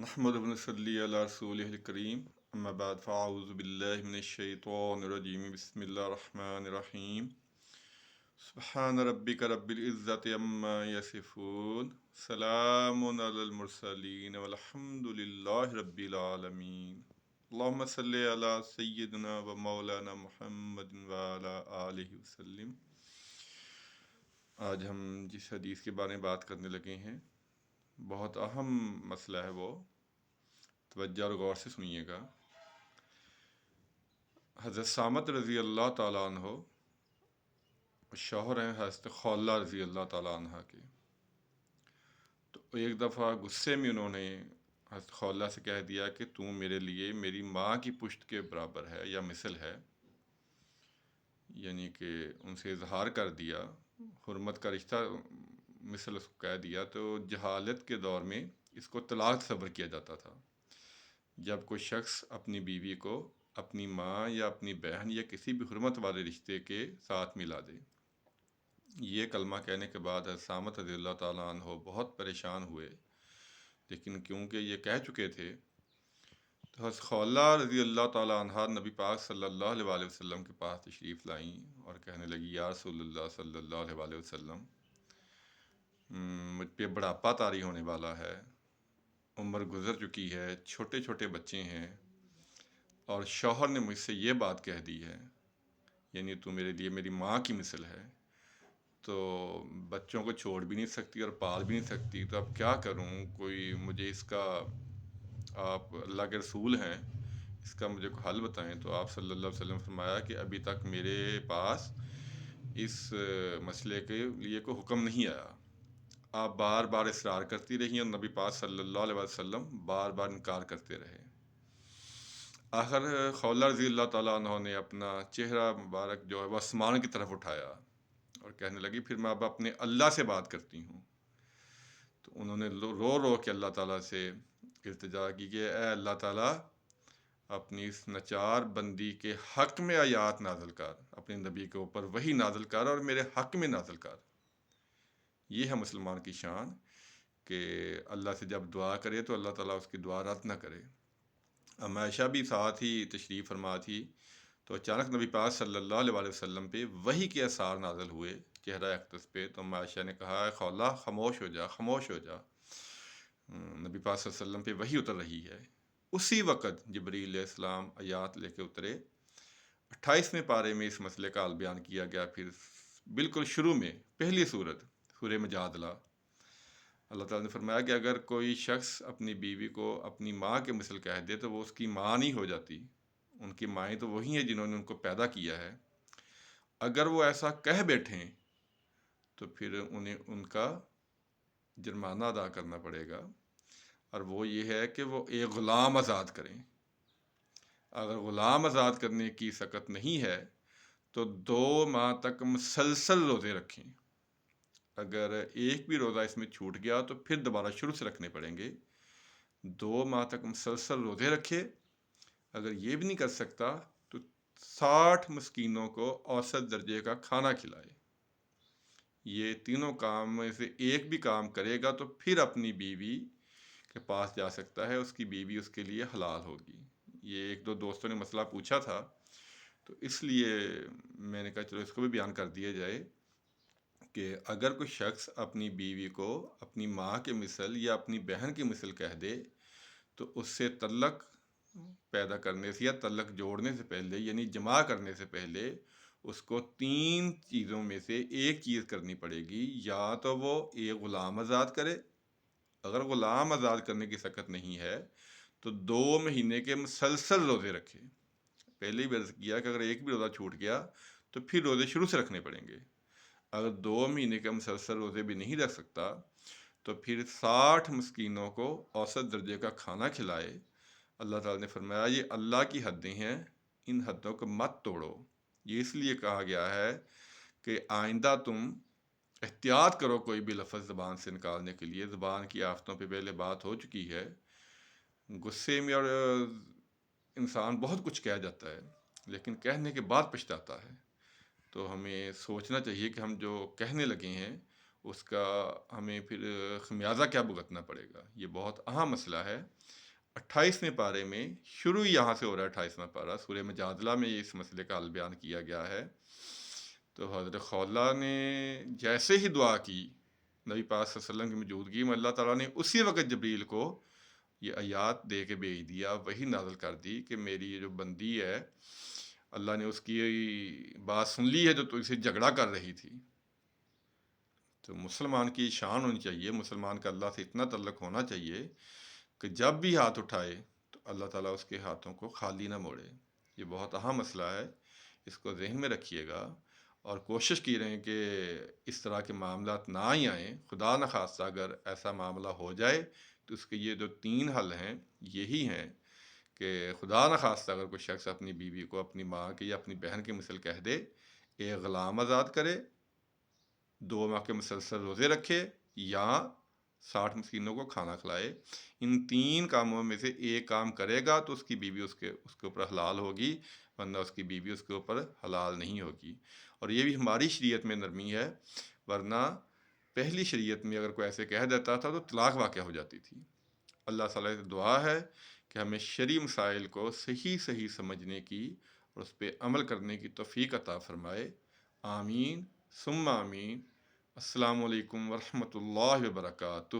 نحمد و نصلی علی رسولہ الکریم اما بعد فاعوذ باللہ من الشیطان الرجیم بسم اللہ الرحمن الرحیم سبحان ربک رب العزت عما یصفون سلام علی المرسلین والحمد للہ رب العالمین اللہم صلی علی سیدنا و مولانا محمد وعلی آلہ وسلم۔ آج ہم جس حدیث کے بارے میں بات کرنے لگے ہیں بہت اہم مسئلہ ہے، وہ توجہ اور غور سے سنیے گا۔ حضرت سامت رضی اللہ تعالیٰ عنہ شوہر ہیں حضرت خولہ رضی اللہ تعالیٰ عنہ کے، تو ایک دفعہ غصے میں انہوں نے حضرت خولہ سے کہہ دیا کہ تم میرے لیے میری ماں کی پشت کے برابر ہے یا مثل ہے، یعنی کہ ان سے اظہار کر دیا، حرمت کا رشتہ مثل اس کو کہہ دیا۔ تو جہالت کے دور میں اس کو طلاق تصور کیا جاتا تھا، جب کوئی شخص اپنی بیوی کو اپنی ماں یا اپنی بہن یا کسی بھی حرمت والے رشتے کے ساتھ ملا دے۔ یہ کلمہ کہنے کے بعد حضرت سامت رضی اللہ تعالیٰ عنہ بہت پریشان ہوئے، لیکن کیونکہ یہ کہہ چکے تھے تو حضرت خولہ رضی اللہ تعالیٰ عنہ نبی پاک صلی اللہ علیہ وسلم کے پاس تشریف لائیں اور کہنے لگی یا رسول اللہ صلی اللہ علیہ وسلم، مجھ پہ بڑھاپا طاری ہونے والا ہے، عمر گزر چکی ہے، چھوٹے چھوٹے بچے ہیں، اور شوہر نے مجھ سے یہ بات کہہ دی ہے، یعنی تو میرے لیے میری ماں کی مثل ہے، تو بچوں کو چھوڑ بھی نہیں سکتی اور پال بھی نہیں سکتی، تو اب کیا کروں؟ کوئی مجھے اس کا، آپ اللہ کے رسول ہیں، اس کا مجھے کوئی حل بتائیں۔ تو آپ صلی اللہ علیہ وسلم فرمایا کہ ابھی تک میرے پاس اس مسئلے کے لیے کوئی حکم نہیں آیا، آپ بار بار اصرار کرتی رہی اور نبی پاک صلی اللہ علیہ وسلم بار بار انکار کرتے رہے۔ آخر خولہ رضی اللہ تعالیٰ عنہ نے اپنا چہرہ مبارک جو ہے وہ آسمان کی طرف اٹھایا اور کہنے لگی پھر میں اب اپنے اللہ سے بات کرتی ہوں۔ تو انہوں نے رو رو کے اللہ تعالیٰ سے التجا کی کہ اے اللہ تعالیٰ، اپنی اس نچار بندی کے حق میں آیات نازل کر، اپنے نبی کے اوپر وحی نازل کر اور میرے حق میں نازل کر۔ یہ ہے مسلمان کی شان کہ اللہ سے جب دعا کرے تو اللہ تعالیٰ اس کی دعا رد نہ کرے۔ عائشہ بھی ساتھ ہی تشریف فرما تھی، تو اچانک نبی پاک صلی اللہ علیہ وسلم پہ وحی کے اثار نازل ہوئے چہرہ اقدس پہ، تو عائشہ نے کہا اے خولہ خاموش ہو جا، خاموش ہو جا، نبی پاک صلی اللہ علیہ وسلم پہ وحی اتر رہی ہے۔ اسی وقت جبریل علیہ السلام آیات لے کے اترے، 28ویں پارے میں اس مسئلے کا حل بیان کیا گیا۔ پھر بالکل شروع میں پہلی سورت سورہ مجادلہ، اللہ تعالیٰ نے فرمایا کہ اگر کوئی شخص اپنی بیوی کو اپنی ماں کے مثل کہہ دے تو وہ اس کی ماں نہیں ہو جاتی، ان کی مائیں تو وہی ہیں جنہوں نے ان کو پیدا کیا ہے۔ اگر وہ ایسا کہہ بیٹھیں تو پھر انہیں ان کا جرمانہ ادا کرنا پڑے گا، اور وہ یہ ہے کہ وہ ایک غلام آزاد کریں۔ اگر غلام آزاد کرنے کی سکت نہیں ہے تو 2 ماہ تک مسلسل روزے رکھیں۔ اگر ایک بھی روزہ اس میں چھوٹ گیا تو پھر دوبارہ شروع سے رکھنے پڑیں گے۔ 2 ماہ تک مسلسل روزے رکھے۔ اگر یہ بھی نہیں کر سکتا تو 60 مسکینوں کو اوسط درجے کا کھانا کھلائے۔ یہ تینوں کام میں سے ایک بھی کام کرے گا تو پھر اپنی بیوی کے پاس جا سکتا ہے، اس کی بیوی اس کے لیے حلال ہوگی۔ یہ ایک دو دوستوں نے مسئلہ پوچھا تھا، تو اس لیے میں نے کہا چلو اس کو بھی بیان کر دیا جائے کہ اگر کوئی شخص اپنی بیوی کو اپنی ماں کے مثل یا اپنی بہن کی مثل کہہ دے تو اس سے تعلق پیدا کرنے سے یا تعلق جوڑنے سے پہلے، یعنی جمع کرنے سے پہلے، اس کو 3 چیزوں میں سے ایک چیز کرنی پڑے گی۔ یا تو وہ ایک غلام آزاد کرے، اگر غلام آزاد کرنے کی سکت نہیں ہے تو 2 مہینے کے مسلسل روزے رکھے۔ پہلے ہی عرض کیا کہ اگر ایک بھی روزہ چھوٹ گیا تو پھر روزے شروع سے رکھنے پڑیں گے۔ اگر 2 مہینے کے مسلسل روزے بھی نہیں رکھ سکتا تو پھر 60 مسکینوں کو اوسط درجے کا کھانا کھلائے۔ اللہ تعالیٰ نے فرمایا یہ اللہ کی حدیں ہیں، ان حدوں کو مت توڑو۔ یہ اس لیے کہا گیا ہے کہ آئندہ تم احتیاط کرو کوئی بھی لفظ زبان سے نکالنے کے لیے۔ زبان کی آفتوں پہ پہلے بات ہو چکی ہے، غصے میں اور انسان بہت کچھ کہہ جاتا ہے، لیکن کہنے کے بعد پچھتاتا ہے۔ تو ہمیں سوچنا چاہیے کہ ہم جو کہنے لگے ہیں اس کا ہمیں پھر خمیازہ کیا بھگتنا پڑے گا، یہ بہت اہم مسئلہ ہے۔ 28ویں پارے میں شروع یہاں سے ہو رہا ہے، 28واں پارہ سورہ مجادلہ میں اس مسئلے کا حل بیان کیا گیا ہے۔ تو حضرت خولہ نے جیسے ہی دعا کی نبی پاک صلی اللہ علیہ وسلم کی موجودگی میں، اللہ تعالیٰ نے اسی وقت جبریل کو یہ آیات دے کے بھیج دیا، وہی نازل کر دی کہ میری یہ جو بندی ہے، اللہ نے اس کی بات سن لی ہے جو تو اسے جھگڑا کر رہی تھی۔ تو مسلمان کی شان ہونی چاہیے، مسلمان کا اللہ سے اتنا تعلق ہونا چاہیے کہ جب بھی ہاتھ اٹھائے تو اللہ تعالیٰ اس کے ہاتھوں کو خالی نہ موڑے۔ یہ بہت اہم مسئلہ ہے، اس کو ذہن میں رکھیے گا، اور کوشش کی رہیں کہ اس طرح کے معاملات نہ ہی آئیں۔ خدا نخواستہ اگر ایسا معاملہ ہو جائے تو اس کے یہ جو 3 حل ہیں یہی ہیں کہ خدا نخواستہ اگر کوئی شخص اپنی بیوی کو اپنی ماں کے یا اپنی بہن کے مثل کہہ دے، ایک غلام آزاد کرے، 2 ماہ کے مسلسل روزے رکھے، یا 60 مسکینوں کو کھانا کھلائے۔ ان 3 کاموں میں سے ایک کام کرے گا تو اس کی بیوی اس کے اوپر حلال ہوگی، ورنہ اس کی بیوی اس کے اوپر حلال نہیں ہوگی۔ اور یہ بھی ہماری شریعت میں نرمی ہے، ورنہ پہلی شریعت میں اگر کوئی ایسے کہہ دیتا تھا تو طلاق واقع ہو جاتی تھی۔ اللہ تعالیٰ سے دعا ہے کہ ہمیں شرعی مسائل کو صحیح سمجھنے کی اور اس پہ عمل کرنے کی توفیق عطا فرمائے۔ آمین ثم آمین۔ السلام علیکم ورحمۃ اللہ وبرکاتہ۔